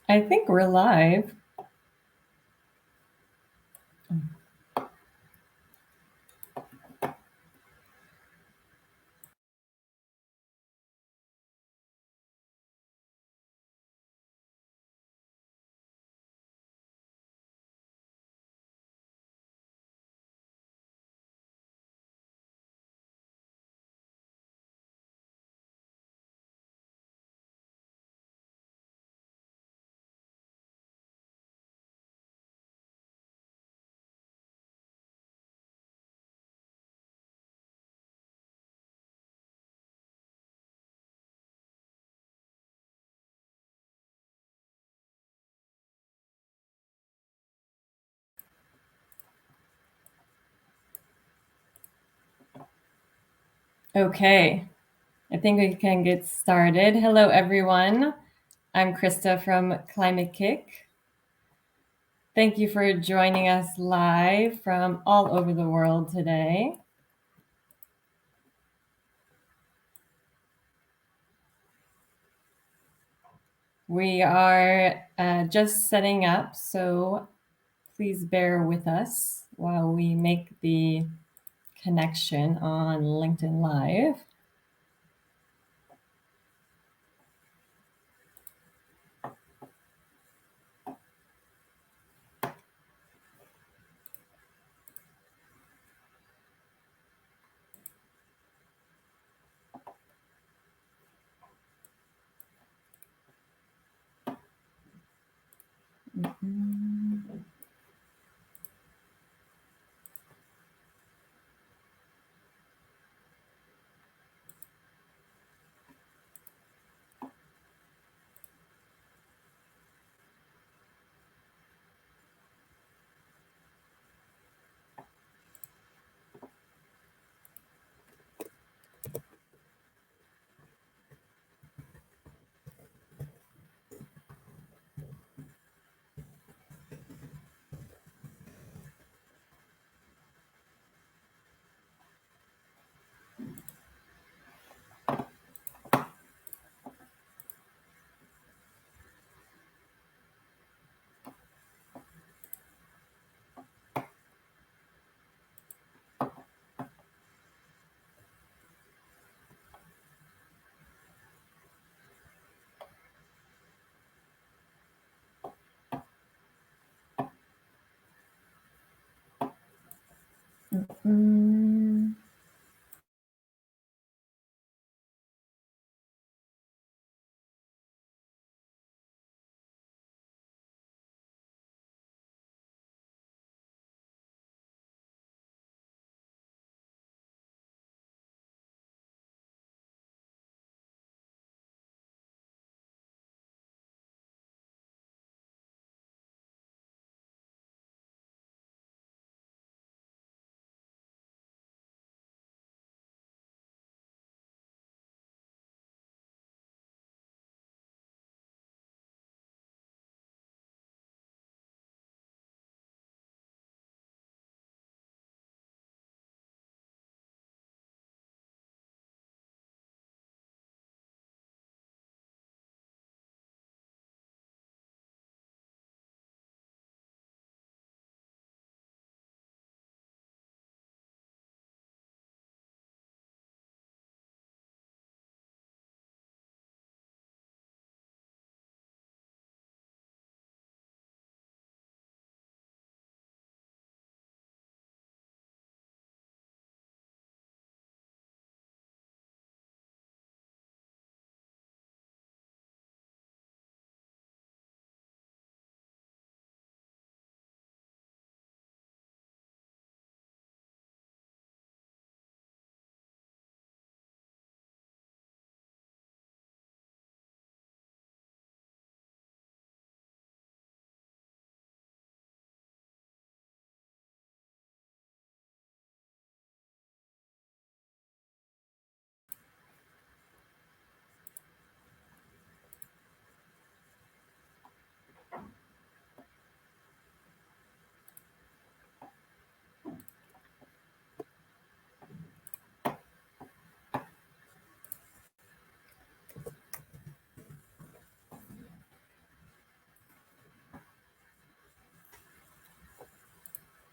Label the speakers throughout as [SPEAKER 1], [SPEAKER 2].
[SPEAKER 1] I think we're live. Okay, I think we can get started. Hello, everyone. I'm Krista from Climate-KIC. Thank you for joining us live from all over the world today. We are just setting up, so please bear with us while we make the connection on LinkedIn Live. Mm.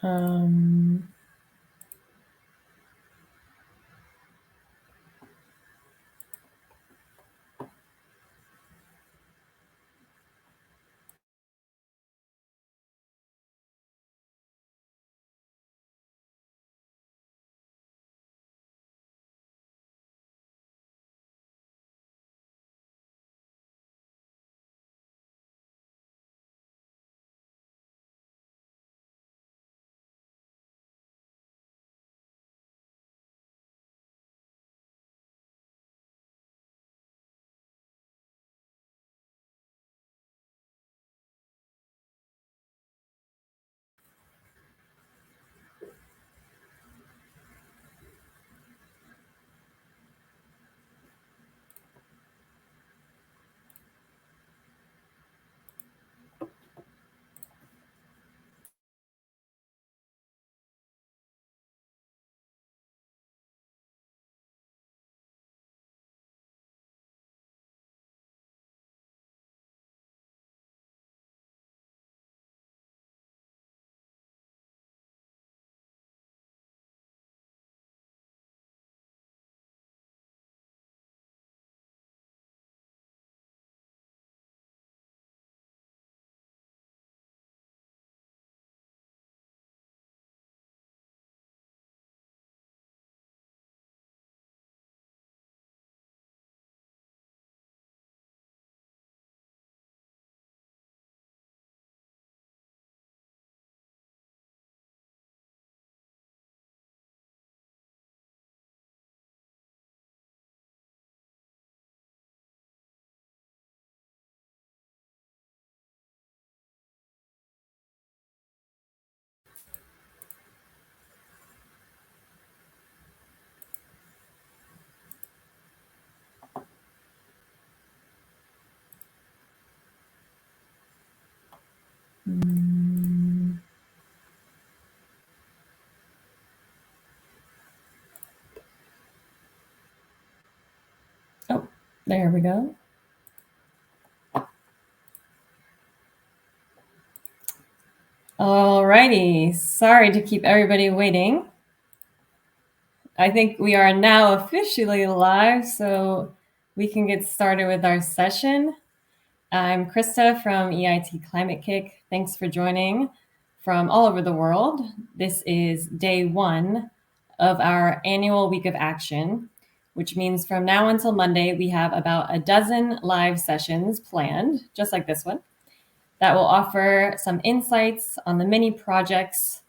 [SPEAKER 1] Um, mm, oh, there we go. Alrighty, sorry to keep everybody waiting. I think we are now officially live, so we can get started with our session. I'm Krista from EIT Climate-KIC. Thanks for joining from all over the world. This is day one of our annual week of action, which means from now until Monday, we have about a dozen live sessions planned, just like this one, that will offer some insights on the many projects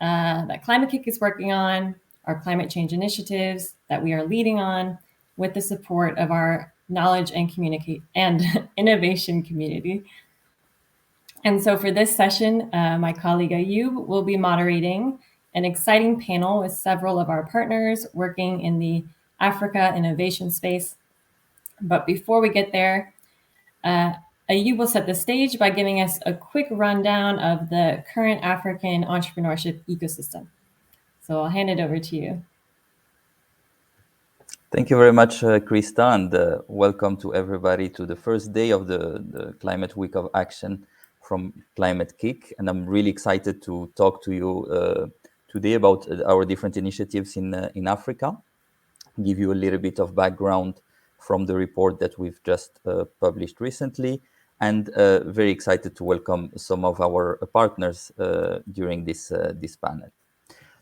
[SPEAKER 1] that Climate-KIC is working on, our climate change initiatives that we are leading on with the support of our knowledge and communicate and innovation community. And so for this session, my colleague Ayub will be moderating an exciting panel with several of our partners working in the Africa innovation space. But before we get there, Ayub will set the stage by giving us a quick rundown of the current African entrepreneurship ecosystem. So I'll hand it over to you.
[SPEAKER 2] Thank you very much, Krista, and welcome to everybody to the first day of the Climate Week of Action from Climate-KIC. And I'm really excited to talk to you today about our different initiatives in Africa, give you a little bit of background from the report that we've just published recently, and very excited to welcome some of our partners during this panel.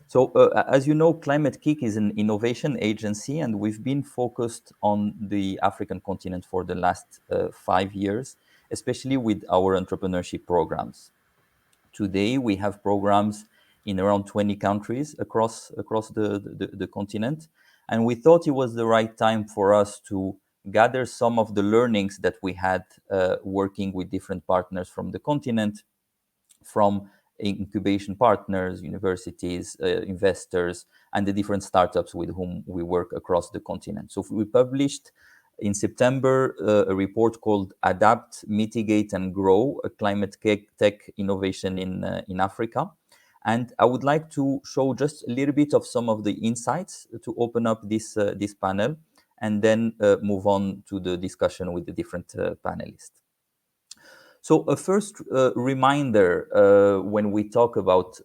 [SPEAKER 2] So, as you know, Climate-KIC is an innovation agency, and we've been focused on the African continent for the last 5 years, especially with our entrepreneurship programs. Today, we have programs in around 20 countries across the continent, and we thought it was the right time for us to gather some of the learnings that we had working with different partners from the continent, from incubation partners, universities, investors, and the different startups with whom we work across the continent. So we published in September a report called Adapt, Mitigate, and Grow, a climate tech innovation in Africa. And I would like to show just a little bit of some of the insights to open up this panel, and then move on to the discussion with the different panelists. So a first reminder when we talk about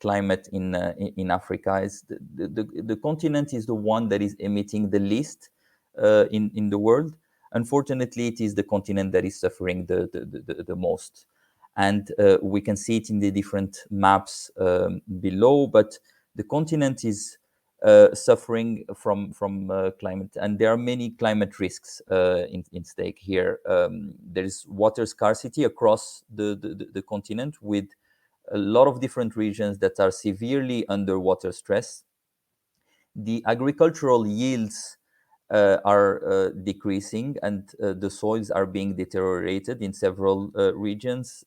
[SPEAKER 2] climate in Africa is the continent is the one that is emitting the least in the world. Unfortunately, it is the continent that is suffering the most. And we can see it in the different maps below, but the continent is suffering from climate, and there are many climate risks in stake here. There is water scarcity across the continent, with a lot of different regions that are severely under water stress. The agricultural yields are decreasing, and the soils are being deteriorated in several regions,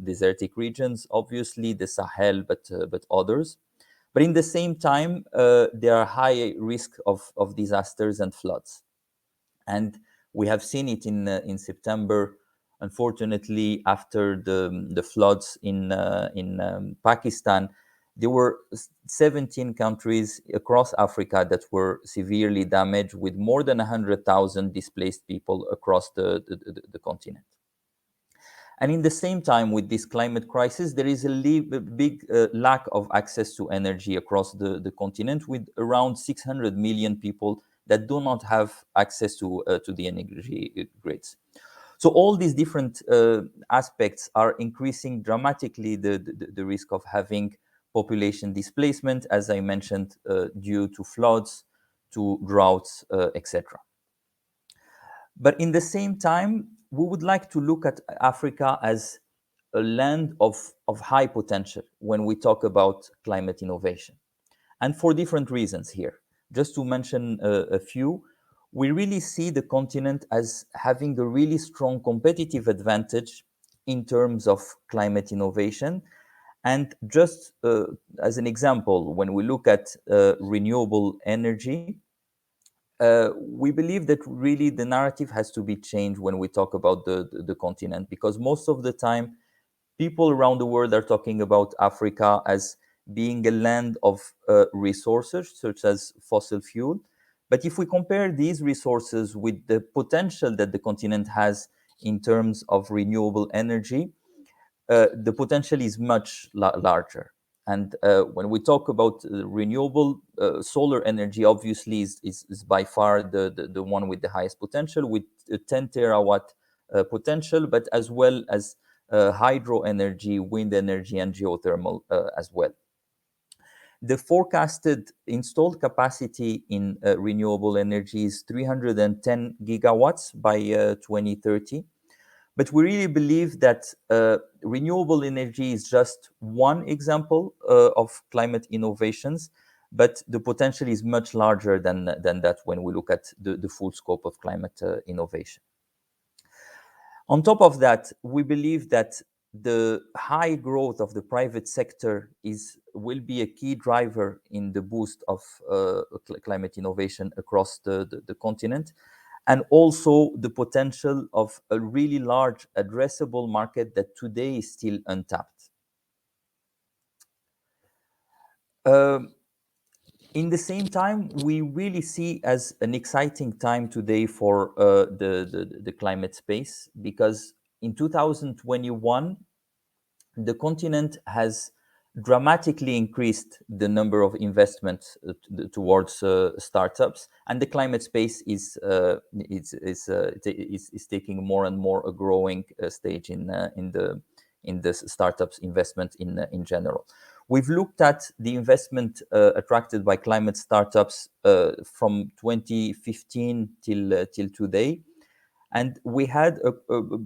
[SPEAKER 2] desertic regions, obviously the Sahel, but others. But in the same time, there are high risk of disasters and floods. And we have seen it in September. Unfortunately, after the floods in Pakistan, there were 17 countries across Africa that were severely damaged, with more than 100,000 displaced people across the continent. And in the same time, with this climate crisis, there is a big lack of access to energy across the continent, with around 600 million people that do not have access to the energy grids. So all these different aspects are increasing dramatically the risk of having population displacement, as I mentioned, due to floods, to droughts, etc. But in the same time, we would like to look at Africa as a land of high potential when we talk about climate innovation. And for different reasons here. Just to mention a few, we really see the continent as having a really strong competitive advantage in terms of climate innovation. And just as an example, when we look at renewable energy, we believe that really the narrative has to be changed when we talk about the continent, because most of the time people around the world are talking about Africa as being a land of resources such as fossil fuel. But if we compare these resources with the potential that the continent has in terms of renewable energy, the potential is much larger. And when we talk about renewable, solar energy obviously is by far the one with the highest potential, with 10 terawatt potential, but as well as hydro energy, wind energy, and geothermal as well. The forecasted installed capacity in renewable energy is 310 gigawatts by 2030. But we really believe that renewable energy is just one example of climate innovations, but the potential is much larger than that when we look at the full scope of climate innovation. On top of that, we believe that the high growth of the private sector will be a key driver in the boost of climate innovation across the continent, and also the potential of a really large addressable market that today is still untapped. In the same time, we really see as an exciting time today for the climate space, because in 2021, the continent has dramatically increased the number of investments towards startups, and the climate space is taking more and more a growing stage in the startups investment in general. We've looked at the investment attracted by climate startups from 2015 till today, and we had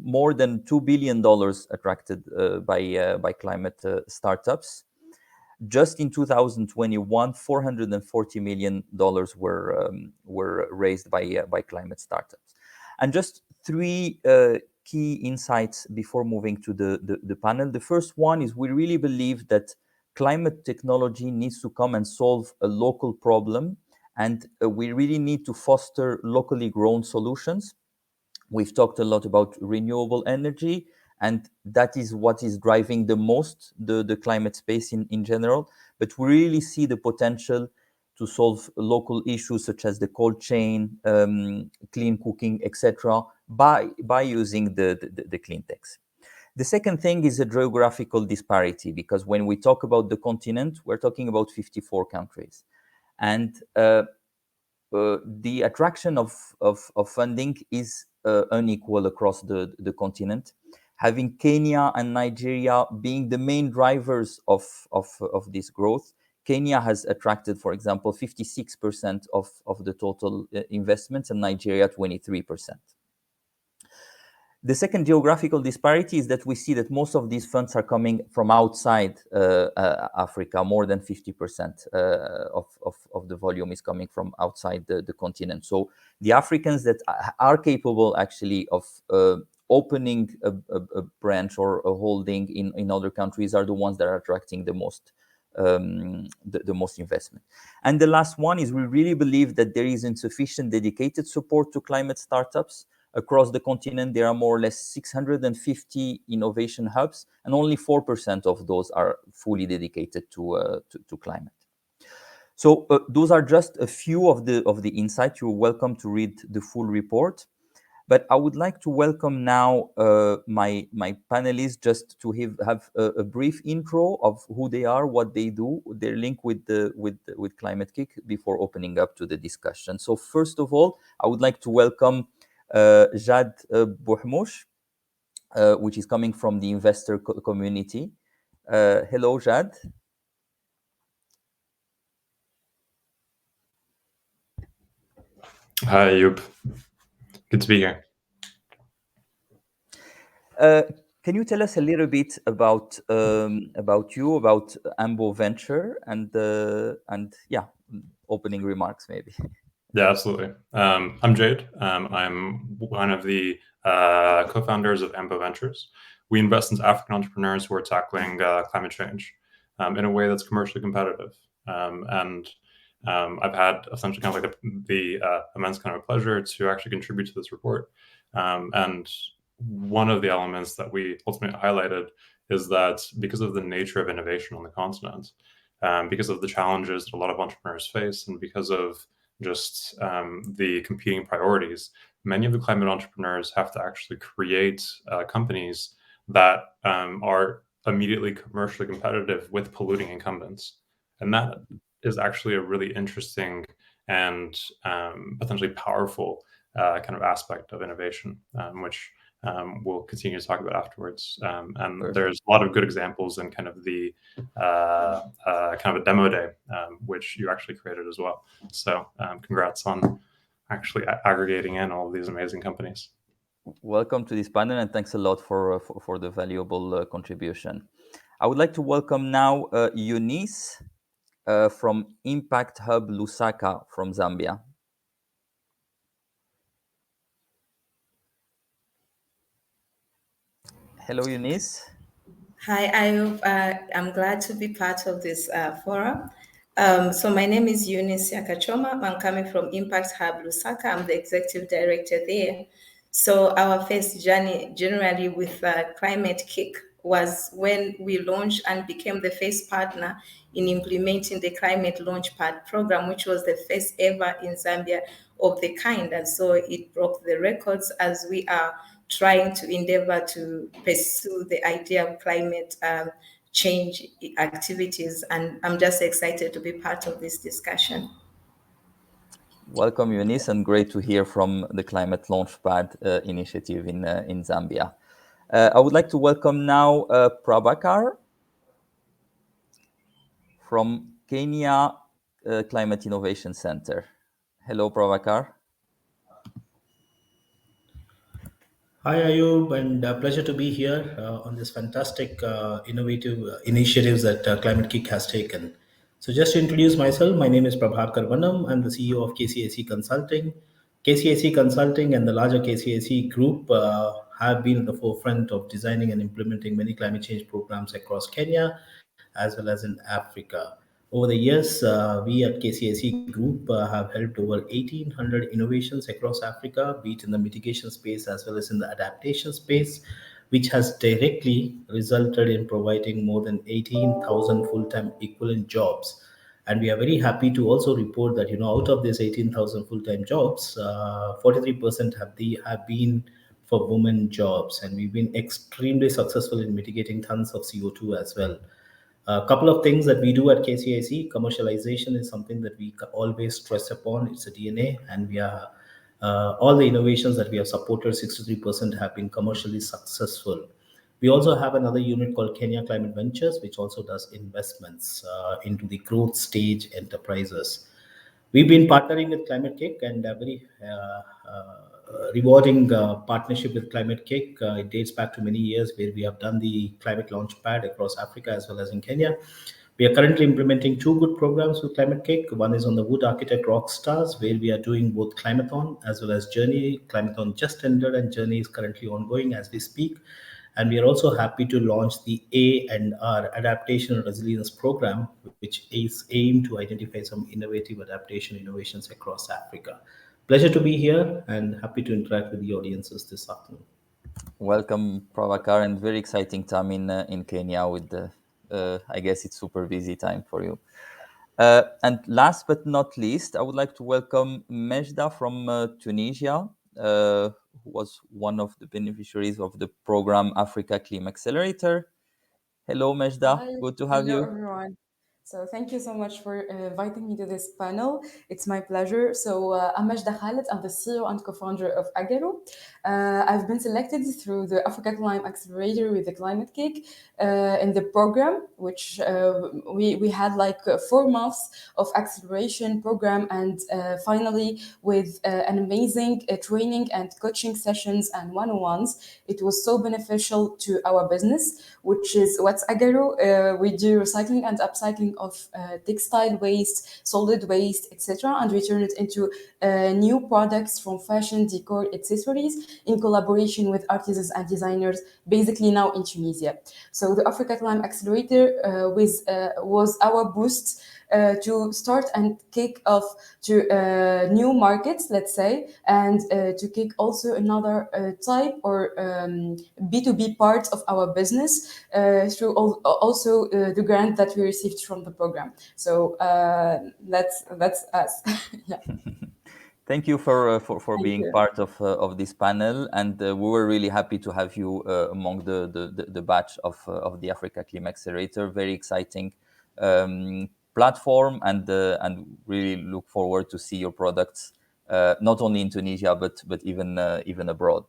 [SPEAKER 2] more than $2 billion attracted by climate startups. Just in 2021, $440 million were raised by climate startups. And just three key insights before moving to the panel. The first one is we really believe that climate technology needs to come and solve a local problem, and we really need to foster locally grown solutions. We've talked a lot about renewable energy, and that is what is driving the most the climate space in general. But we really see the potential to solve local issues such as the cold chain, clean cooking, etc., by using the clean techs. The second thing is a geographical disparity, because when we talk about the continent, we're talking about 54 countries. And the attraction of funding is unequal across the continent, having Kenya and Nigeria being the main drivers of this growth. Kenya has attracted, for example, 56% of the total investments, and Nigeria 23%. The second geographical disparity is that we see that most of these funds are coming from outside Africa. More than 50% of the volume is coming from outside the continent. So the Africans that are capable actually of opening a branch or a holding in other countries are the ones that are attracting the most the most investment. And the last one is we really believe that there is insufficient dedicated support to climate startups. Across the continent, there are more or less 650 innovation hubs, and only 4% of those are fully dedicated to climate. So those are just a few of the insights. You're welcome to read the full report. But I would like to welcome now my panelists, just to have a brief intro of who they are, what they do, their link with Climate-KIC before opening up to the discussion. So first of all, I would like to welcome Jad Bouhmouch, which is coming from the investor community. Hello, Jad.
[SPEAKER 3] Hi, Ayub. Good to be here.
[SPEAKER 2] Can you tell us a little bit about you, about Ambo Venture, and yeah, opening remarks maybe?
[SPEAKER 3] Yeah, absolutely. I'm Jade. I'm one of the co-founders of Ambo Ventures. We invest in African entrepreneurs who are tackling climate change in a way that's commercially competitive. And I've had essentially kind of like the immense kind of pleasure to actually contribute to this report. And one of the elements that we ultimately highlighted is that because of the nature of innovation on the continent, because of the challenges that a lot of entrepreneurs face, and because of just the competing priorities, many of the climate entrepreneurs have to actually create companies that are immediately commercially competitive with polluting incumbents. And that is actually a really interesting and potentially powerful kind of aspect of innovation, which we'll continue to talk about afterwards. And
[SPEAKER 2] Perfect.
[SPEAKER 3] There's a lot of good examples in kind of the kind of a demo day, which you actually created as well. So congrats on actually aggregating in all of these amazing companies.
[SPEAKER 2] Welcome to this panel, and thanks a lot for the valuable contribution. I would like to welcome now Eunice from Impact Hub Lusaka from Zambia. Hello, Eunice.
[SPEAKER 4] Hi, I'm glad to be part of this forum. So my name is Eunice Yakachoma. I'm coming from Impact Hub Lusaka. I'm the executive director there. So our first journey generally with Climate-KIC was when we launched and became the first partner in implementing the Climate Launchpad program, which was the first ever in Zambia of the kind. And so it broke the records as we are trying to endeavor to pursue the idea of climate change activities. And I'm just excited to be part of this discussion.
[SPEAKER 2] Welcome, Eunice, and great to hear from the Climate Launchpad initiative in Zambia. I would like to welcome now Prabhakar from Kenya Climate Innovation Center. Hello, Prabhakar.
[SPEAKER 5] Hi, Ayub, and pleasure to be here on this fantastic innovative initiatives that Climate-KIC has taken. So just to introduce myself, my name is Prabhakar Vanam. I'm the CEO of KCIC Consulting. KCIC Consulting and the larger KCIC group have been at the forefront of designing and implementing many climate change programs across Kenya as well as in Africa. Over the years, we at KCIC Group have helped over 1,800 innovations across Africa, be it in the mitigation space as well as in the adaptation space, which has directly resulted in providing more than 18,000 full-time equivalent jobs. And we are very happy to also report that, out of these 18,000 full-time jobs, 43% have been for women jobs, and we've been extremely successful in mitigating tons of CO2 as well. A couple of things that we do at KCIC: commercialization is something that we always stress upon. It's a DNA, and we are all the innovations that we have supported, 63% have been commercially successful. We also have another unit called Kenya Climate Ventures, which also does investments into the growth stage enterprises. We've been partnering with Climate-KIC, and a very rewarding partnership with Climate-KIC. It dates back to many years, where we have done the climate launch pad across Africa as well as in Kenya. We are currently implementing two good programs with Climate-KIC. One is on the Wood Architect Rockstars, where we are doing both Climathon as well as Journey. Climathon just ended, and Journey is currently ongoing as we speak. And we are also happy to launch the A&R Adaptation and Resilience Program, which is aimed to identify some innovative adaptation innovations across Africa. Pleasure to be here and happy to interact with the audiences this afternoon.
[SPEAKER 2] Welcome, Prabhakar, and very exciting time in Kenya with the, I guess it's super busy time for you. And last but not least, I would like to welcome Mejda from Tunisia, who was one of the beneficiaries of the program Africa Climate Accelerator. Hello, Mejda.
[SPEAKER 6] Hi.
[SPEAKER 2] Good to have
[SPEAKER 6] Hello,
[SPEAKER 2] you.
[SPEAKER 6] everyone. So thank you so much for inviting me to this panel. It's my pleasure. So I'm Majda Khaled. I'm the CEO and co-founder of Agero. I've been selected through the Africa Climate Accelerator with the Climate-KIC in the program, which we had like 4 months of acceleration program, and finally with an amazing training and coaching sessions and one-on-ones. It was so beneficial to our business, which is what's Agero. We do recycling and upcycling of textile waste, solid waste, etc., and we turn it into new products from fashion, decor, accessories in collaboration with artisans and designers, basically now in Tunisia. So the Africa Climate Accelerator was our boost to start and kick off to new markets, let's say, and to kick also another type or B2B part of our business through also the grant that we received from the program. So that's us. Yeah.
[SPEAKER 2] Thank you for
[SPEAKER 6] Thank
[SPEAKER 2] being
[SPEAKER 6] you.
[SPEAKER 2] part of this panel, and we were really happy to have you among the batch of the Africa Climate Accelerator. Very exciting platform, and really look forward to see your products not only in Tunisia but even abroad.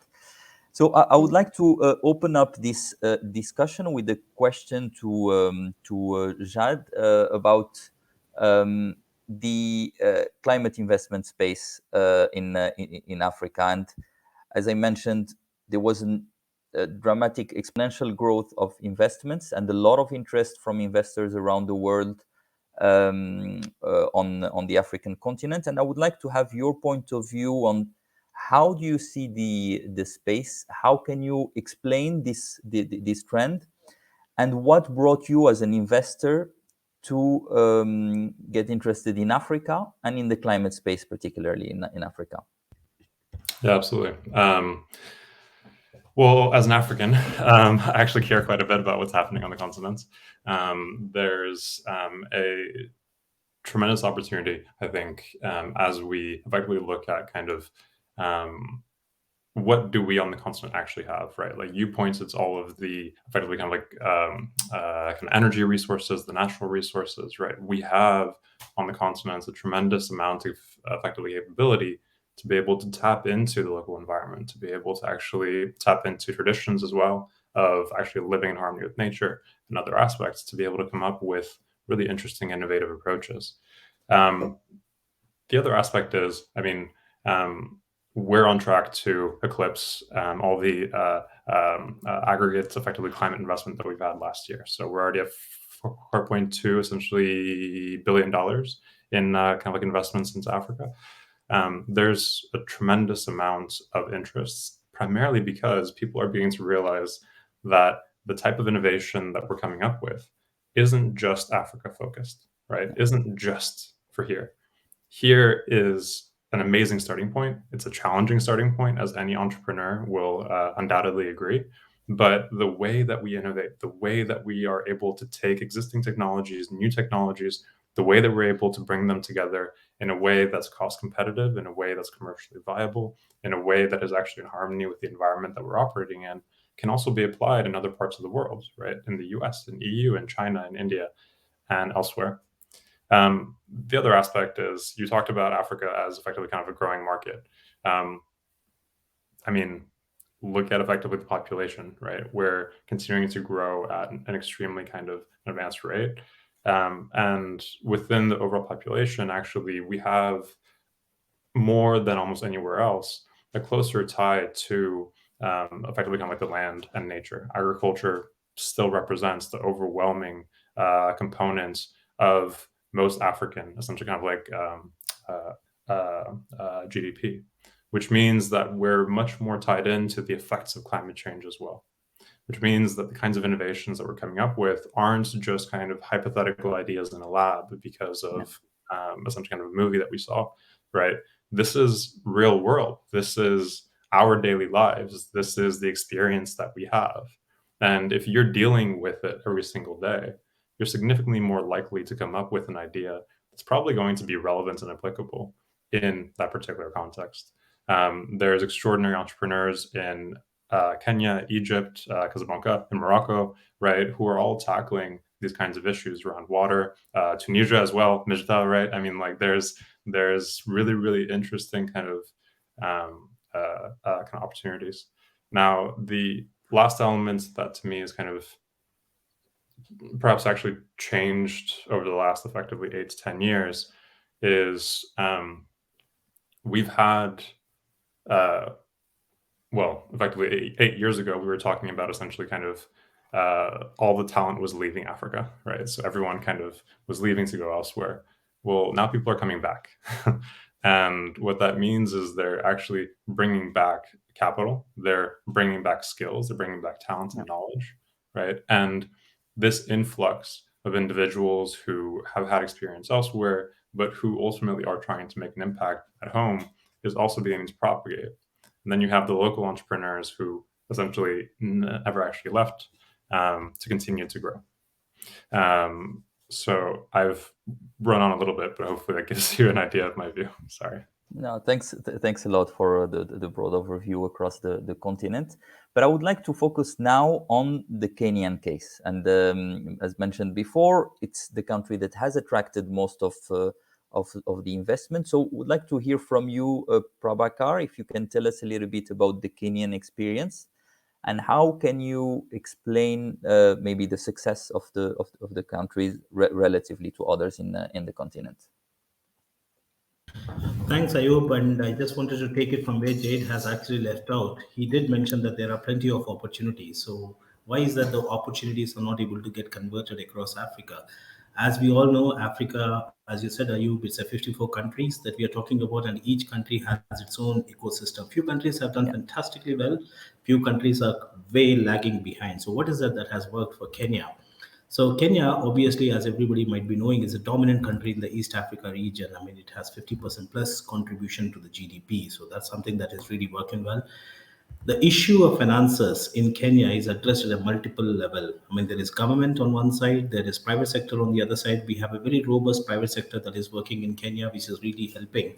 [SPEAKER 2] So I would like to open up this discussion with a question to Jad about the climate investment space in Africa. And as I mentioned, there was a dramatic exponential growth of investments and a lot of interest from investors around the world on the African continent. And I would like to have your point of view on how do you see the space? How can you explain this trend? And what brought you as an investor to get interested in Africa and in the climate space, particularly in Africa?
[SPEAKER 3] Yeah, absolutely. Well, as an African, I actually care quite a bit about what's happening on the continent. There's a tremendous opportunity, I think, as we effectively look at kind of what do we on the continent actually have, right? Like you pointed to all of the effectively kind of like kind of energy resources, the natural resources, right? We have on the continent a tremendous amount of effectively capability to be able to tap into the local environment, to be able to actually tap into traditions as well of actually living in harmony with nature and other aspects, to be able to come up with really interesting, innovative approaches. The other aspect is, I mean, we're on track to eclipse all the aggregate effectively climate investment that we've had last year. So we're already at $4.2 essentially $billion in kind of like investments into Africa. There's a tremendous amount of interest, primarily because people are beginning to realize that the type of innovation that we're coming up with isn't just Africa focused, right? Isn't just for here. Here is an amazing starting point. It's a challenging starting point, as any entrepreneur will undoubtedly agree. But the way that we innovate, the way that we are able to take existing technologies, new technologies, the way that we're able to bring them together in a way that's cost competitive, in a way that's commercially viable, in a way that is actually in harmony with the environment that we're operating in, can also be applied in other parts of the world, right? In the US, in EU, in China, in India, and elsewhere. The other aspect is you talked about Africa as effectively kind of a growing market. I mean, look at effectively the population, right? We're continuing to grow at an extremely kind of advanced rate. And within the overall population, actually, we have more than almost anywhere else a closer tie to effectively kind of like the land and nature. Agriculture still represents the overwhelming components of most African, essentially kind of like GDP, which means that we're much more tied into the effects of climate change as well, which means that the kinds of innovations that we're coming up with aren't just kind of hypothetical ideas in a lab because of essentially kind of a movie that we saw, right? This is real world. This is our daily lives. This is the experience that we have. And if you're dealing with it every single day, you're significantly more likely to come up with an idea that's probably going to be relevant and applicable in that particular context. There's extraordinary entrepreneurs in Kenya, Egypt, Casablanca, and Morocco, right, who are all tackling these kinds of issues around water. Tunisia as well, Mijta, right? I mean, like there's really, really interesting kind of opportunities. Now, the last element that to me is kind of perhaps actually changed over the last effectively 8 to 10 years is we've had well, effectively 8 years ago, we were talking about essentially kind of all the talent was leaving Africa, right? So everyone kind of was leaving to go elsewhere. Well, now people are coming back. And what that means is they're actually bringing back capital, they're bringing back skills, they're bringing back talent and knowledge, right? And this influx of individuals who have had experience elsewhere, but who ultimately are trying to make an impact at home is also beginning to propagate. And then you have the local entrepreneurs who essentially never actually left to continue to grow. So I've run on a little bit, but hopefully that gives you an idea of my view. Sorry.
[SPEAKER 2] No, thanks a lot for the broad overview across the continent. But I would like to focus now on the Kenyan case. And as mentioned before, it's the country that has attracted most of the investment. So would like to hear from you, Prabhakar, if you can tell us a little bit about the Kenyan experience and how can you explain maybe the success of the country relatively to others in the continent.
[SPEAKER 5] Thanks, Ayub. And I just wanted to take it from where Jade has actually left out. He did mention that there are plenty of opportunities. So why is that the opportunities are not able to get converted across Africa? As we all know, Africa, as you said, Ayub, it's a 54 countries that we are talking about, and each country has its own ecosystem. Few countries have done fantastically well. Few countries are way lagging behind. So what is that has worked for Kenya? So Kenya, obviously, as everybody might be knowing, is a dominant country in the East Africa region. I mean, it has 50% plus contribution to the GDP. So that's something that is really working well. The issue of finances in Kenya is addressed at a multiple level. I mean, there is government on one side, there is private sector on the other side. We have a very robust private sector that is working in Kenya, which is really helping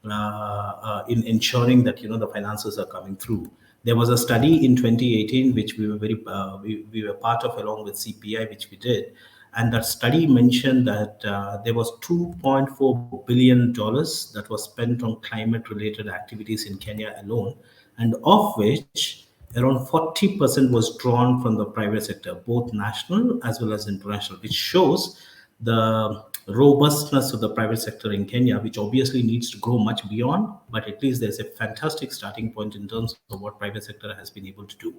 [SPEAKER 5] in ensuring that the finances are coming through. There was a study in 2018 which we were part of along with CPI, which we did, and that study mentioned that there was $2.4 billion that was spent on climate-related activities in Kenya alone, and of which around 40% was drawn from the private sector, both national as well as international, which shows the robustness of the private sector in Kenya, which obviously needs to grow much beyond, but at least there's a fantastic starting point in terms of what private sector has been able to do.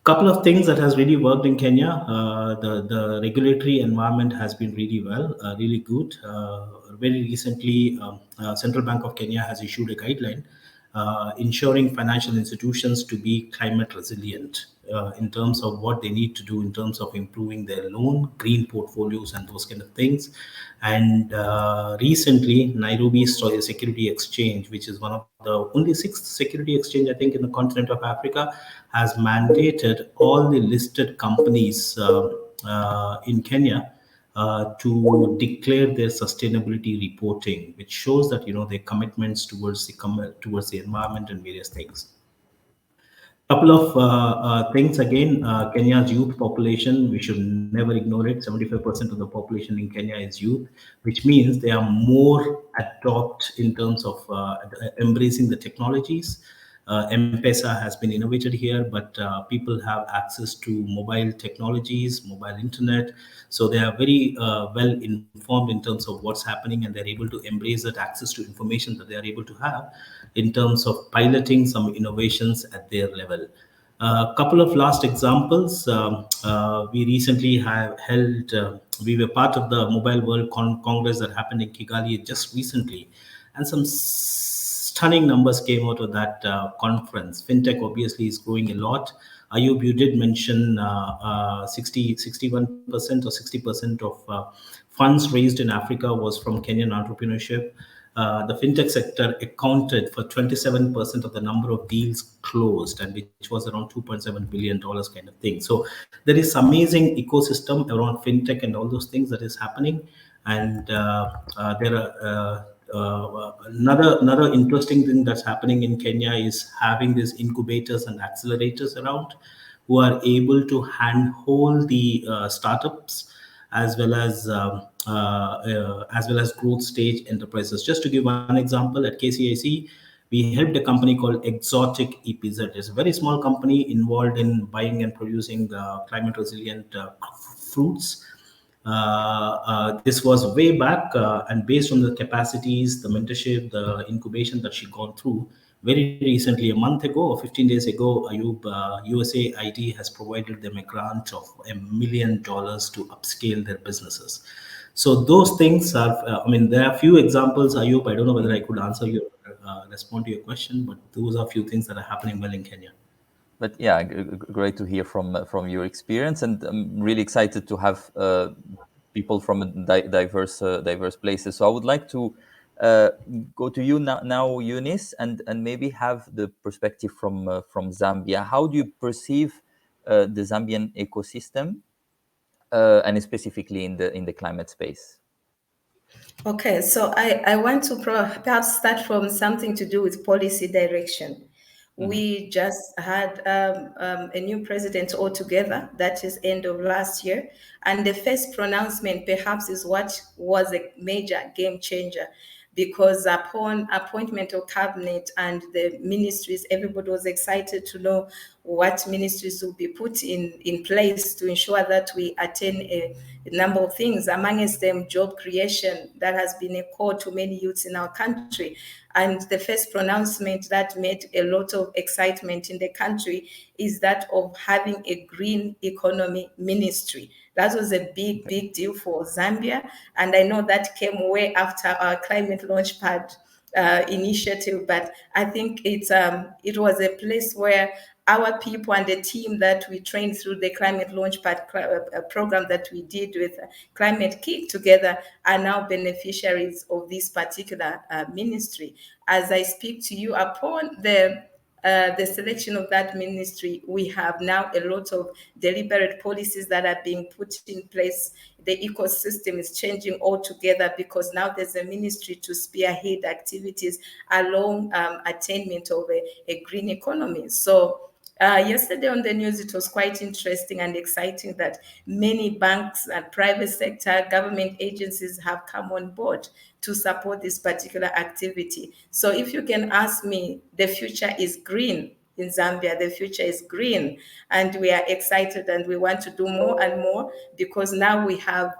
[SPEAKER 5] Couple of things that has really worked in Kenya. The regulatory environment has been really good. Very recently, Central Bank of Kenya has issued a guideline ensuring financial institutions to be climate resilient in terms of what they need to do in terms of improving their loan, green portfolios, and those kind of things. And recently, Nairobi Security Exchange, which is one of the only 6th security exchange, I think, in the continent of Africa, has mandated all the listed companies in Kenya to declare their sustainability reporting, which shows that their commitments towards the environment and various things. Couple of things again. Kenya's youth population, we should never ignore it. 75% of the population in Kenya is youth, which means they are more adopt in terms of embracing the technologies. M-Pesa has been innovated here, but people have access to mobile technologies, mobile internet. So they are very well informed in terms of what's happening, and they're able to embrace that access to information that they are able to have in terms of piloting some innovations at their level. A couple of last examples. We recently have held, we were part of the Mobile World Congress that happened in Kigali just recently. And some stunning numbers came out of that conference. FinTech obviously is growing a lot. Ayub, you did mention 61% or 60% of funds raised in Africa was from Kenyan entrepreneurship. The fintech sector accounted for 27% of the number of deals closed, and which was around $2.7 billion kind of thing. So there is amazing ecosystem around fintech and all those things that is happening. And there are another interesting thing that's happening in Kenya is having these incubators and accelerators around who are able to handhold the startups as well as growth stage enterprises. Just to give one example, at KCIC, we helped a company called Exotic EPZ. It's a very small company involved in buying and producing climate resilient fruits. This was way back, and based on the capacities, the mentorship, the incubation that she gone through, very recently, a month ago or 15 days ago, Ayub, USAID has provided them a grant of $1 million to upscale their businesses. So those things are, there are a few examples, Ayub. I don't know whether I could respond to your question, but those are a few things that are happening well in Kenya.
[SPEAKER 2] But yeah, great to hear from your experience, and I'm really excited to have people from diverse places. So I would like to go to you now, Eunice, and maybe have the perspective from Zambia. How do you perceive the Zambian ecosystem, and specifically in the climate space?
[SPEAKER 4] Okay, so I want to perhaps start from something to do with policy direction. We just had a new president altogether, that is end of last year. And the first pronouncement perhaps is what was a major game changer, because upon appointment of cabinet and the ministries, everybody was excited to know what ministries will be put in place to ensure that we attain a number of things, amongst them job creation that has been a core to many youths in our country. And the first pronouncement that made a lot of excitement in the country is that of having a green economy ministry. That was a big deal for Zambia. And I know that came way after our climate launchpad initiative, but I think it was a place where our people and the team that we trained through the Climate Launchpad program that we did with Climate-KIC together are now beneficiaries of this particular ministry. As I speak to you, upon the selection of that ministry, we have now a lot of deliberate policies that are being put in place. The ecosystem is changing altogether because now there's a ministry to spearhead activities along attainment of a green economy. So yesterday on the news, it was quite interesting and exciting that many banks and private sector government agencies have come on board to support this particular activity. So if you can ask me, the future is green in Zambia. The future is green, and we are excited and we want to do more and more, because now we have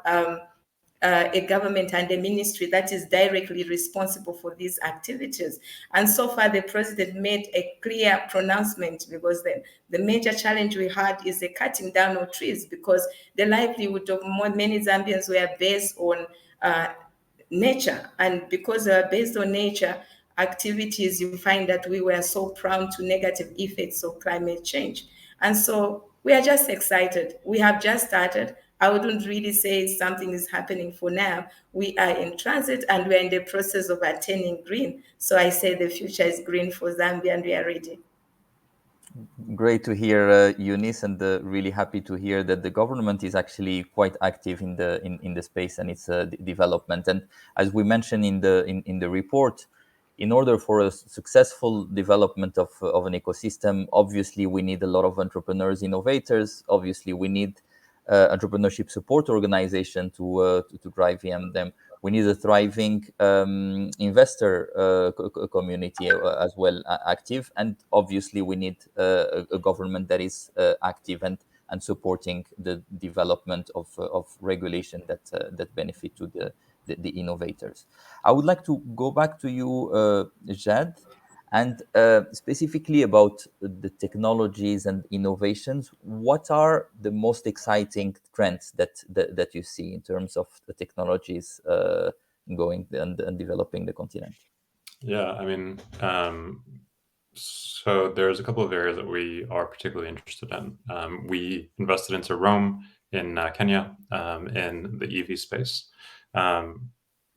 [SPEAKER 4] a government and a ministry that is directly responsible for these activities. And so far, the president made a clear pronouncement, because the major challenge we had is the cutting down of trees, because the livelihood of many Zambians were based on nature. And because they are based on nature activities, you find that we were so prone to negative effects of climate change. And so we are just excited. We have just started. I wouldn't really say something is happening for now. We are in transit and we're in the process of attaining green. So I say the future is green for Zambia and we are ready.
[SPEAKER 2] Great to hear, Eunice, and really happy to hear that the government is actually quite active in the space and its development. And as we mentioned in the report, in order for a successful development of an ecosystem, obviously we need a lot of entrepreneurs, innovators. Obviously, we need entrepreneurship support organization to drive them. We need a thriving investor community as well active, and obviously we need a government that is active and supporting the development of regulation that benefit to the innovators. I would like to go back to you, Jad, and specifically about the technologies and innovations. What are the most exciting trends that you see in terms of the technologies going and developing the continent?
[SPEAKER 3] Yeah, I mean, so there's a couple of areas that we are particularly interested in. We invested into Rome in Kenya in the EV space.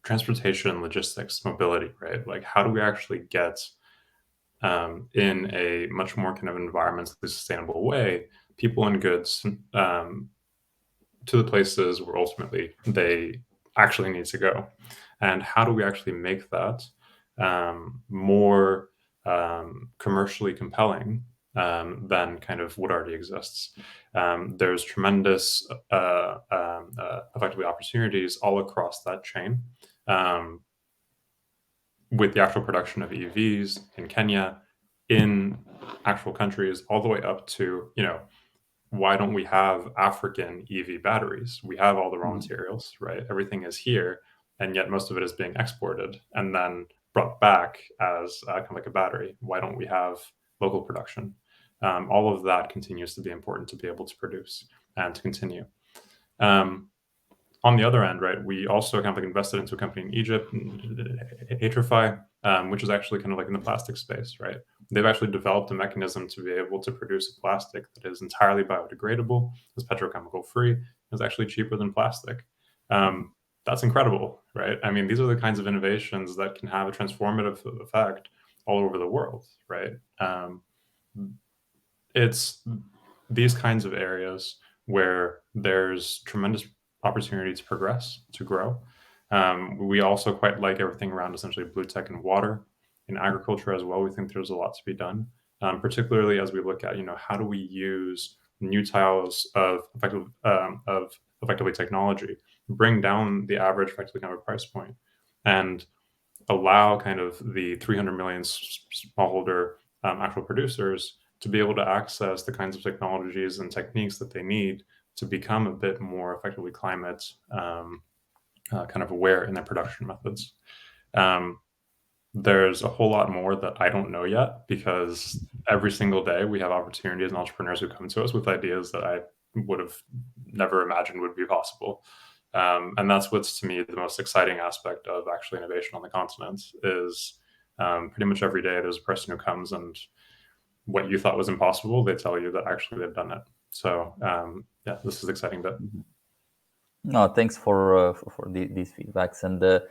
[SPEAKER 3] Transportation, logistics, mobility, right? Like, how do we actually get in a much more kind of environmentally sustainable way people and goods to the places where ultimately they actually need to go? And how do we actually make that more commercially compelling than kind of what already exists? There's tremendous effectively opportunities all across that chain with the actual production of EVs in Kenya, in actual countries, all the way up to, why don't we have African EV batteries? We have all the raw materials, right? Everything is here, and yet most of it is being exported and then brought back as kind of like a battery. Why don't we have local production? All of that continues to be important to be able to produce and to continue. On the other end, right, we also kind of like invested into a company in Egypt, Atrify, which is actually kind of like in the plastic space, right? They've actually developed a mechanism to be able to produce a plastic that is entirely biodegradable, is petrochemical free, is actually cheaper than plastic. That's incredible, right? I mean, these are the kinds of innovations that can have a transformative effect all over the world, right? It's these kinds of areas where there's tremendous opportunity to progress, to grow. We also quite like everything around essentially blue tech and water. In agriculture as well, we think there's a lot to be done, particularly as we look at, how do we use new tiles of effectively technology, bring down the average effectively kind of price point, and allow kind of the 300 million smallholder actual producers to be able to access the kinds of technologies and techniques that they need to become a bit more effectively climate kind of aware in their production methods. There's a whole lot more that I don't know yet, because every single day we have opportunities and entrepreneurs who come to us with ideas that I would have never imagined would be possible. And that's what's, to me, the most exciting aspect of actually innovation on the continent is pretty much every day there's a person who comes and what you thought was impossible, they tell you that actually they've done it. So yeah, this is exciting bit.
[SPEAKER 2] No, thanks for these feedbacks. And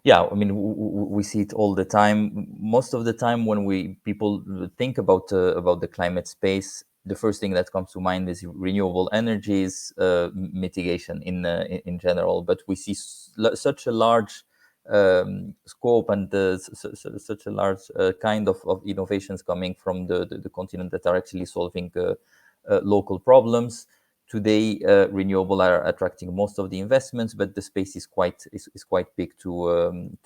[SPEAKER 2] yeah, I mean, we see it all the time. Most of the time when people think about the climate space, the first thing that comes to mind is renewable energies mitigation in general. But we see such a large scope and such a large kind of innovations coming from the continent that are actually solving local problems. Today, renewable are attracting most of the investments, but the space is quite big to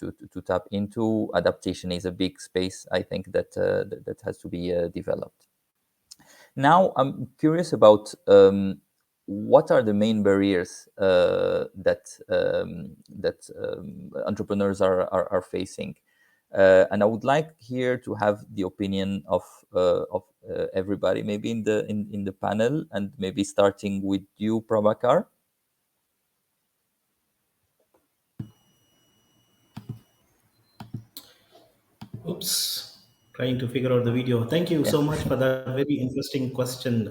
[SPEAKER 2] tap into. Adaptation is a big space, I think, that has to be developed. Now, I'm curious about what are the main barriers that entrepreneurs are facing, and I would like here to have the opinion of everybody, maybe in the panel, and maybe starting with you, Prabhakar.
[SPEAKER 5] Oops, trying to figure out the video. Thank you so much for that very interesting question,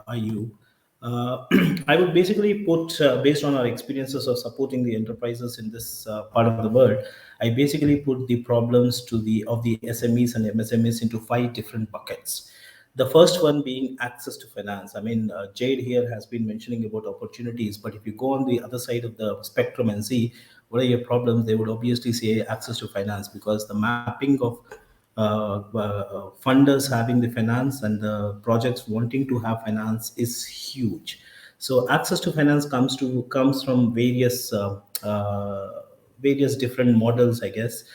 [SPEAKER 5] Ayu. I would basically put, based on our experiences of supporting the enterprises in this part of the world, I basically put the problems of the SMEs and MSMEs into 5 different buckets. The first one being access to finance. I mean, Jade here has been mentioning about opportunities, but if you go on the other side of the spectrum and see what are your problems, they would obviously say access to finance, because the mapping of funders having the finance and the projects wanting to have finance is huge. So access to finance comes from various different models, I guess,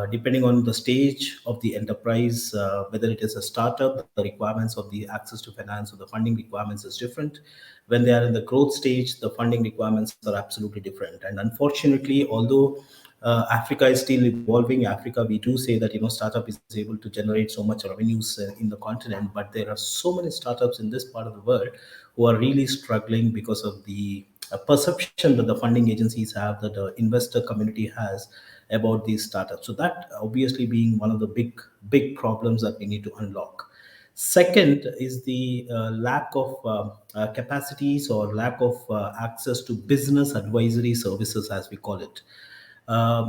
[SPEAKER 5] depending on the stage of the enterprise, whether it is a startup, the requirements of the access to finance or the funding requirements is different. When they are in the growth stage, the funding requirements are absolutely different. And unfortunately, although Africa is still evolving. Africa, we do say that startup is able to generate so much revenues in the continent, but there are so many startups in this part of the world who are really struggling because of the perception that the funding agencies have, that the investor community has about these startups. So that obviously being one of the big problems that we need to unlock. Second is the lack of capacities or lack of access to business advisory services, as we call it.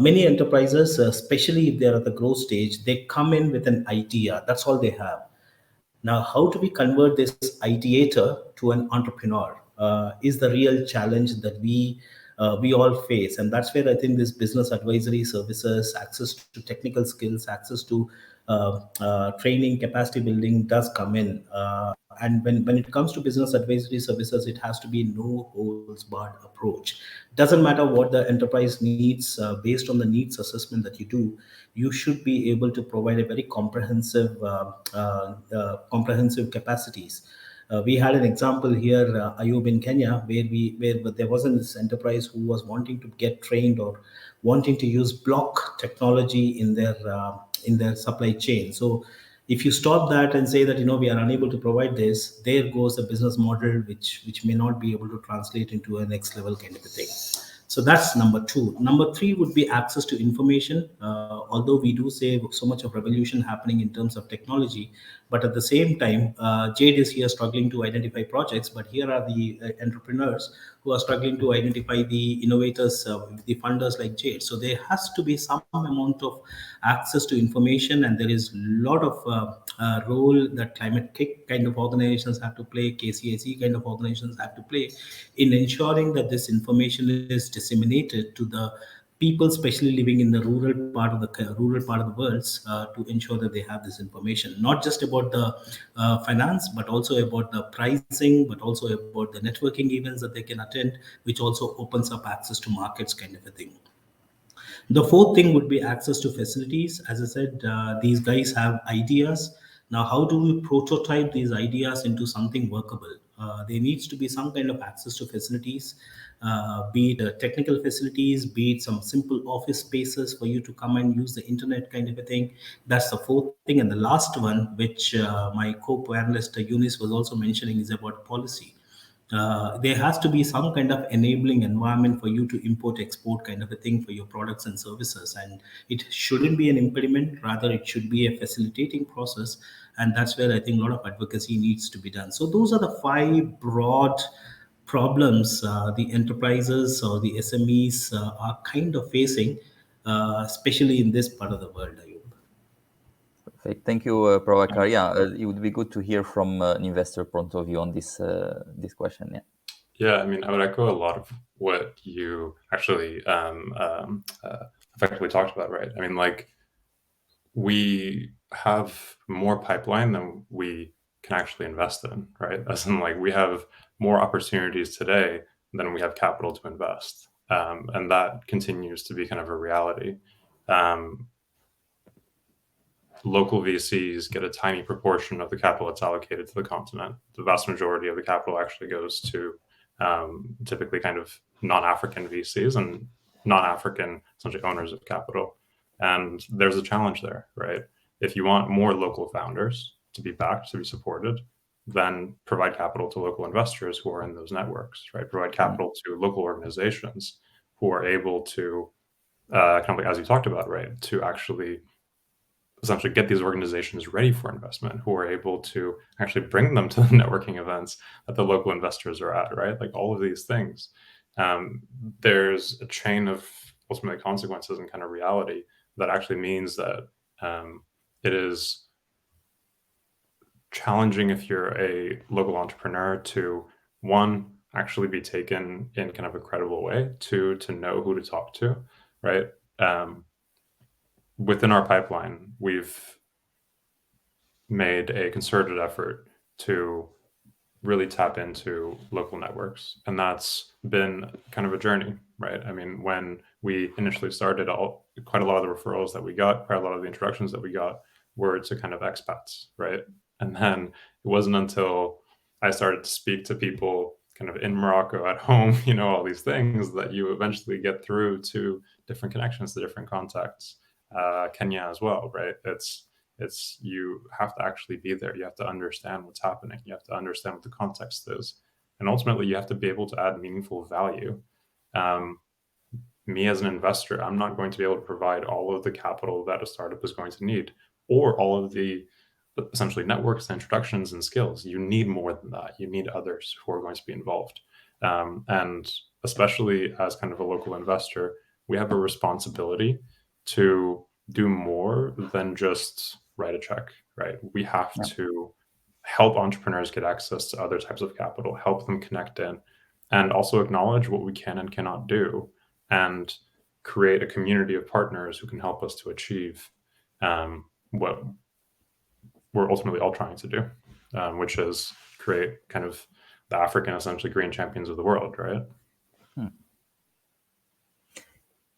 [SPEAKER 5] Many enterprises, especially if they're at the growth stage, they come in with an idea. That's all they have. Now, how do we convert this ideator to an entrepreneur is the real challenge that we all face, and that's where I think this business advisory services, access to technical skills, access to training, capacity building does come in. And when it comes to business advisory services, it has to be no holds barred approach. Doesn't matter what the enterprise needs, based on the needs assessment that you do, you should be able to provide a very comprehensive capacities. We had an example here, Ayub, in Kenya, where there wasn't this enterprise who was wanting to get trained or wanting to use block technology in their supply chain. So if you stop that and say that we are unable to provide this, there goes a business model which may not be able to translate into a next level kind of a thing. So that's number two. Number three would be access to information. Although we do say so much of revolution happening in terms of technology, but at the same time, Jade is here struggling to identify projects, but here are the entrepreneurs who are struggling to identify the innovators, the funders like Jade. So there has to be some amount of access to information, and there is a lot of role that Climate-KIC kind of organizations have to play, KCIC kind of organizations have to play in ensuring that this information is disseminated to the people, especially living in the rural part of the world, to ensure that they have this information, not just about the finance, but also about the pricing, but also about the networking events that they can attend, which also opens up access to markets kind of a thing. The fourth thing would be access to facilities. As I said, these guys have ideas. Now, how do we prototype these ideas into something workable? There needs to be some kind of access to facilities, be it technical facilities, be it some simple office spaces for you to come and use the internet kind of a thing. That's the fourth thing. And the last one, which my co-panelist Eunice was also mentioning, is about policy. There has to be some kind of enabling environment for you to import export kind of a thing for your products and services, and it shouldn't be an impediment, rather it should be a facilitating process. And that's where I think a lot of advocacy needs to be done. So those are the five broad problems the enterprises or the SMEs are kind of facing, especially in this part of the world, Ayub.
[SPEAKER 2] Perfect. Thank you, Prabhakar. Yeah, it would be good to hear from an investor point of view on this question. Yeah.
[SPEAKER 3] Yeah, I mean, I would echo a lot of what you actually effectively talked about, right? I mean, like, we have more pipeline than we can actually invest in, right? As in, like, we have more opportunities today than we have capital to invest. And that continues to be kind of a reality. Local VCs get a tiny proportion of the capital that's allocated to the continent. The vast majority of the capital actually goes to typically kind of non-African VCs and non-African essentially owners of capital. And there's a challenge there, right? If you want more local founders to be backed, to be supported, then provide capital to local investors who are in those networks, right? Provide capital to local organizations who are able to, kind of like as you talked about, right, to actually essentially get these organizations ready for investment, who are able to actually bring them to the networking events that the local investors are at, right? Like all of these things. There's a chain of ultimately consequences and kind of reality that actually means that it is challenging if you're a local entrepreneur to, one, actually be taken in kind of a credible way, two, to know who to talk to, right? Within our pipeline, we've made a concerted effort to really tap into local networks. And that's been kind of a journey, right? I mean, when we initially started, quite a lot of the referrals that we got, quite a lot of the introductions that we got were to kind of expats, right? And then it wasn't until I started to speak to people kind of in Morocco at home, all these things, that you eventually get through to different connections, to different contacts. Kenya as well, right? It's you have to actually be there. You have to understand what's happening. You have to understand what the context is. And ultimately, you have to be able to add meaningful value. Me as an investor, I'm not going to be able to provide all of the capital that a startup is going to need, or all of the essentially networks, introductions, and skills. You need more than that. You need others who are going to be involved. And especially as kind of a local investor, we have a responsibility to do more than just write a check, right? We have to help entrepreneurs get access to other types of capital, help them connect in, and also acknowledge what we can and cannot do, and create a community of partners who can help us to achieve what we're ultimately all trying to do, which is create kind of the African, essentially, green champions of the world, right?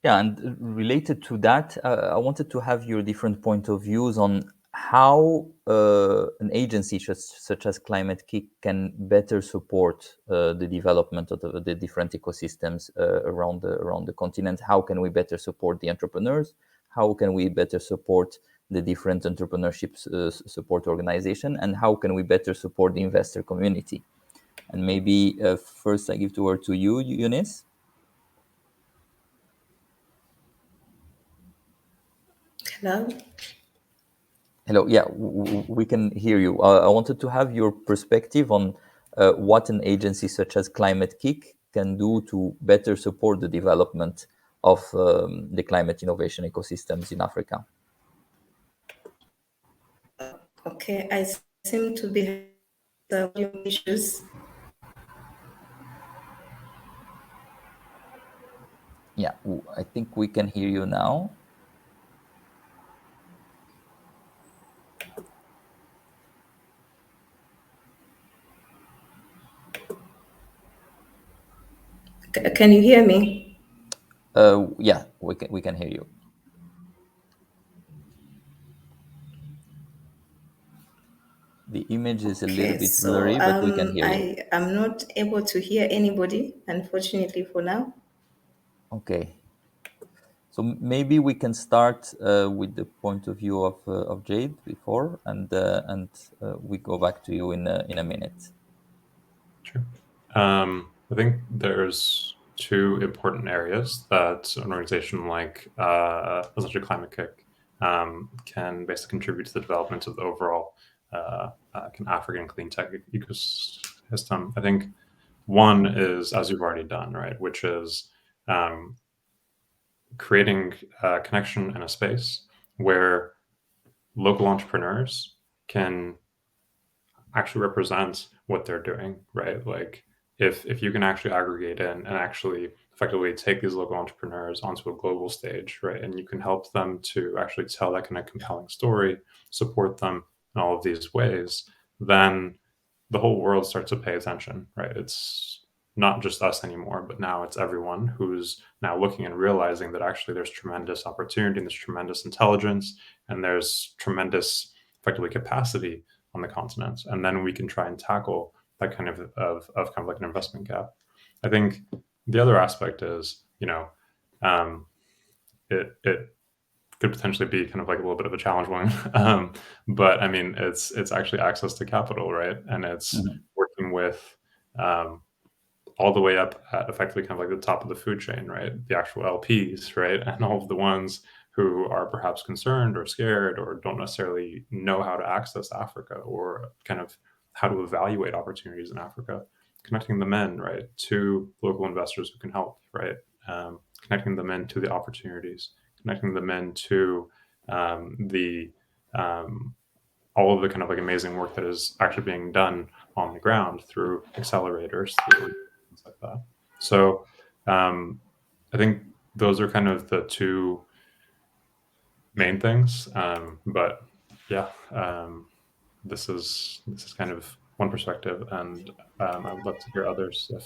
[SPEAKER 2] Yeah, and related to that, I wanted to have your different point of views on how an agency such as Climate-KIC can better support the development of the different ecosystems around the continent. How can we better support the entrepreneurs? How can we better support the different entrepreneurship support organization? And how can we better support the investor community? And maybe first I give the word to you, Eunice.
[SPEAKER 4] Hello.
[SPEAKER 2] Hello. Yeah, we can hear you. I wanted to have your perspective on what an agency such as Climate-KIC can do to better support the development of the climate innovation ecosystems in Africa.
[SPEAKER 4] Okay, I seem to be having issues.
[SPEAKER 2] Yeah, I think we can hear you now.
[SPEAKER 4] Can you hear me?
[SPEAKER 2] Yeah, we can hear you. The image is a little bit blurry, but we can hear you.
[SPEAKER 4] I am not able to hear anybody, unfortunately, for now.
[SPEAKER 2] Okay. So maybe we can start with the point of view of Jade before, and we go back to you in a minute.
[SPEAKER 3] Sure. I think there's two important areas that an organization like essentially Climate-KIC can basically contribute to the development of the overall African clean tech ecosystem. I think one is, as you've already done, right, which is creating a connection and a space where local entrepreneurs can actually represent what they're doing, right? Like if you can actually aggregate in and actually effectively take these local entrepreneurs onto a global stage, right? And you can help them to actually tell that kind of compelling story, support them in all of these ways, then the whole world starts to pay attention, right? It's not just us anymore, but now it's everyone who's now looking and realizing that actually there's tremendous opportunity and there's tremendous intelligence and there's tremendous effectively capacity on the continent. And then we can try and tackle that kind of kind of like an investment gap. I think the other aspect is, it could potentially be kind of like a little bit of a challenge one. But I mean, it's actually access to capital, right? And it's working with all the way up at effectively kind of like the top of the food chain, right? The actual LPs, right? And all of the ones who are perhaps concerned or scared or don't necessarily know how to access Africa or kind of how to evaluate opportunities in Africa, connecting them in, right, to local investors who can help, right? Connecting them into the opportunities, connecting them into the all of the kind of like amazing work that is actually being done on the ground through accelerators, through things like that. So I think those are kind of the two main things. But yeah, this is kind of one perspective, and I would love to hear others if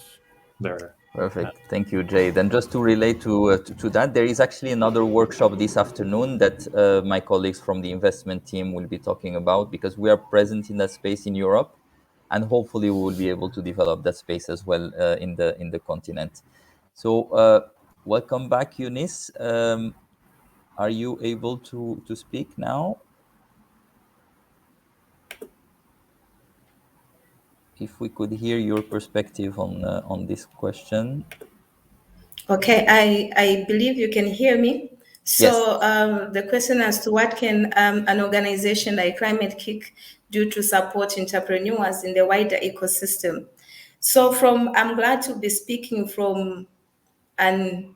[SPEAKER 3] they're
[SPEAKER 2] Perfect. Thank you, Jade. And just to relate to that, there is actually another workshop this afternoon that my colleagues from the investment team will be talking about, because we are present in that space in Europe, and hopefully we will be able to develop that space as well in the continent. So welcome back, Eunice. Are you able to speak now? If we could hear your perspective on this question.
[SPEAKER 4] Okay, I believe you can hear me.
[SPEAKER 2] Yes.
[SPEAKER 4] So the question as to what can an organization like Climate-KIC do to support entrepreneurs in the wider ecosystem? So I'm glad to be speaking from an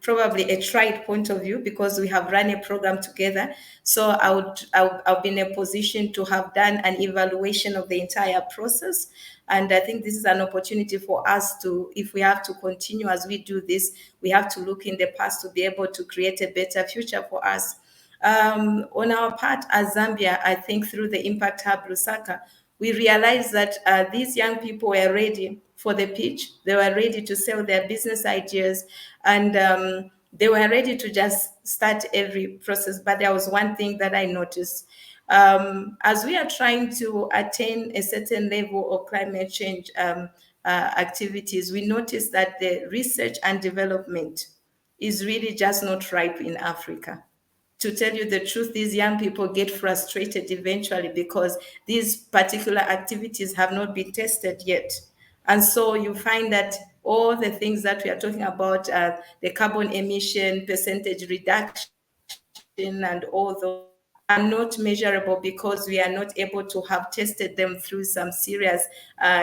[SPEAKER 4] probably a tried point of view, because we have run a program together. So I'll be in a position to have done an evaluation of the entire process. And I think this is an opportunity for us to, if we have to continue as we do this, we have to look in the past to be able to create a better future for us. On our part as Zambia, I think through the Impact Hub Lusaka, we realized that these young people were ready for the pitch. They were ready to sell their business ideas, and they were ready to just start every process. But there was one thing that I noticed. As we are trying to attain a certain level of climate change activities, we noticed that the research and development is really just not ripe in Africa. To tell you the truth, these young people get frustrated eventually because these particular activities have not been tested yet. And so you find that all the things that we are talking about, the carbon emission percentage reduction and all those, are not measurable because we are not able to have tested them through some serious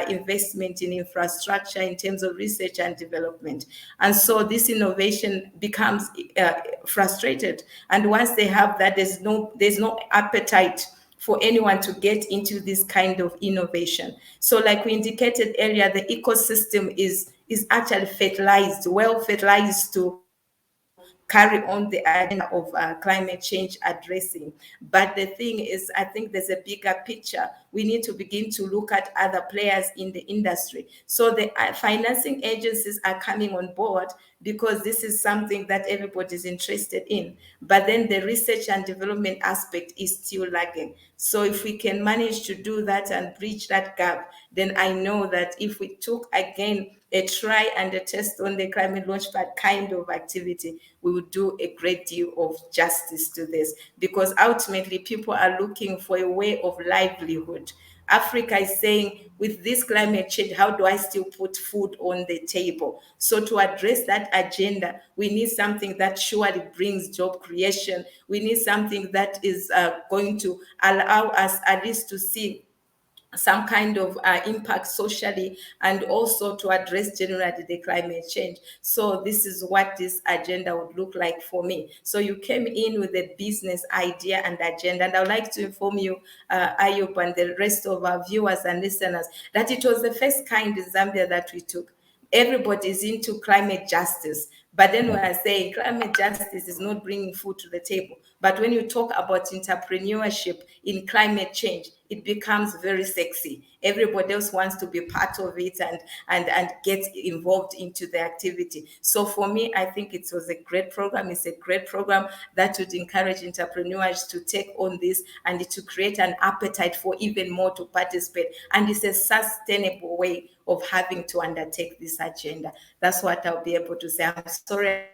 [SPEAKER 4] investment in infrastructure in terms of research and development. And so this innovation becomes frustrated. And once they have that, there's no appetite for anyone to get into this kind of innovation. So like we indicated earlier, the ecosystem is actually well fertilized to carry on the agenda of climate change addressing. But the thing is, I think there's a bigger picture. We need to begin to look at other players in the industry. So the financing agencies are coming on board because this is something that everybody's interested in. But then the research and development aspect is still lagging. So if we can manage to do that and bridge that gap, then I know that if we took again a try and a test on the climate launchpad kind of activity, we would do a great deal of justice to this, because ultimately people are looking for a way of livelihood. Africa is saying, with this climate change, how do I still put food on the table? So to address that agenda, we need something that surely brings job creation. We need something that is going to allow us at least to see some kind of impact socially, and also to address generally the climate change. So this is what this agenda would look like for me. So you came in with a business idea and agenda, and I would like to inform you, Ayub, and the rest of our viewers and listeners, that it was the first kind in Zambia that we took. Everybody is into climate justice, but then we are saying climate justice is not bringing food to the table. But when you talk about entrepreneurship in climate change, it becomes very sexy. Everybody else wants to be part of it and get involved into the activity. So for me, I think it was a great program. It's a great program that would encourage entrepreneurs to take on this and to create an appetite for even more to participate. And it's a sustainable way of having to undertake this agenda. That's what I'll be able to say. I'm sorry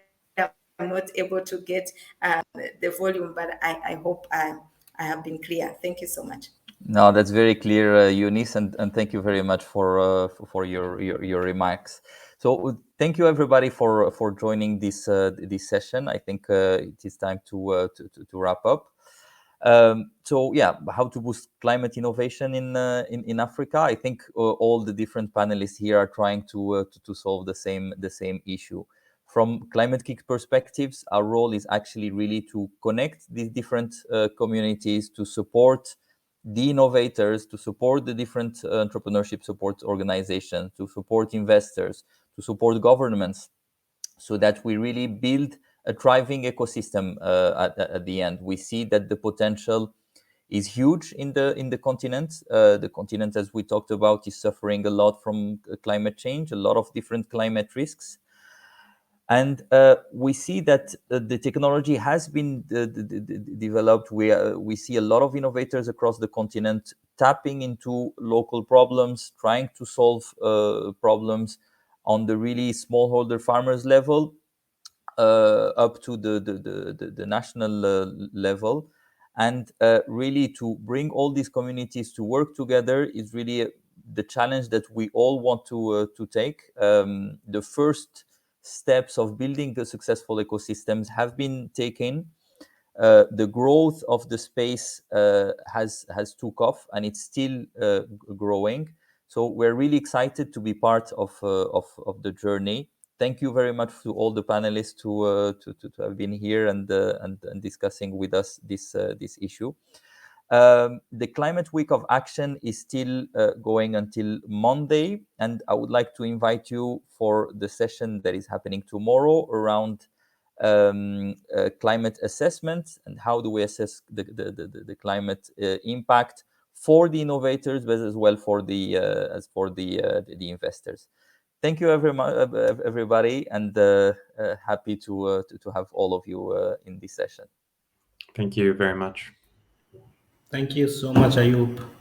[SPEAKER 4] I'm not able to get the volume, but I hope I have been clear. Thank you so much.
[SPEAKER 2] No, that's very clear, Eunice, and thank you very much for your remarks. So thank you everybody for joining this session. I think it is time to wrap up. So yeah, how to boost climate innovation in Africa? I think all the different panelists here are trying to solve the same issue. From Climate-KIC perspectives, our role is actually really to connect these different communities, to support the innovators, to support the different entrepreneurship support organizations, to support investors, to support governments, so that we really build a thriving ecosystem at the end. We see that the potential is huge in the continent. The continent, as we talked about, is suffering a lot from climate change, a lot of different climate risks. And we see that the technology has been developed. We see a lot of innovators across the continent tapping into local problems, trying to solve problems on the really smallholder farmers level, up to the national level. And really to bring all these communities to work together is really the challenge that we all want to take. The first steps of building the successful ecosystems have been taken. The growth of the space has took off, and it's still growing. So we're really excited to be part of the journey. Thank you very much to all the panelists to have been here and discussing with us this issue. The Climate Week of Action is still going until Monday, and I would like to invite you for the session that is happening tomorrow around climate assessment and how do we assess the climate impact for the innovators, but as well for the investors. Thank you everybody, and happy to have all of you in this session.
[SPEAKER 3] Thank you very much.
[SPEAKER 5] Thank you so much, Ayub.